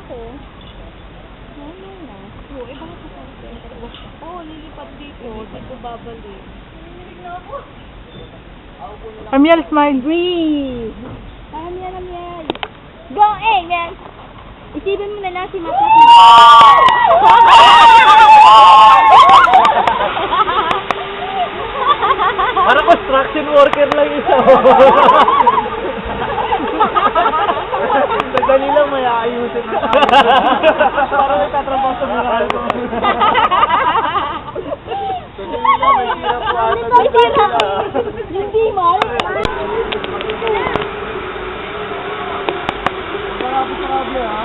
ako. Ano na? Oo, ibang kasasante. Oo, lilipat dito. Dito babalik. Nililig na ako. Amiel, smile. Breathe! Amiel. Go, man! Isipin mo na lang si Matlas. Para construction worker lang isa. Dali lang may aayusin na tayo. Para may tatrabaho sa mga ko. Dali lang may hirap po ata. Hindi, Mar. Sarap-sarap ha.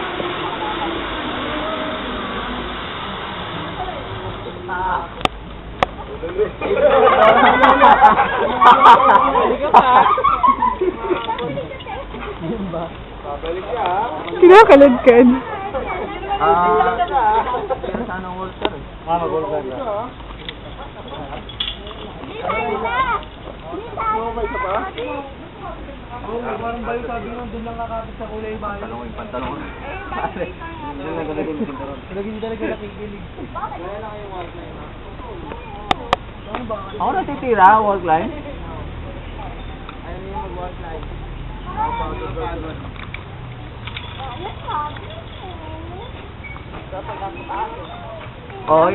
Kinakalagkan. Sana worker eh. Mag-worker na. Okay ka ba? Parang bayo sabi nung doon lang kakapit sa kulay bayo. Pantalong. Doon na talaga yung sintaron. Lagi talaga nakikinig. Kaya na kayong work line ha? Ako natitira, work line? Ayaw niyo mag-work line. Oo.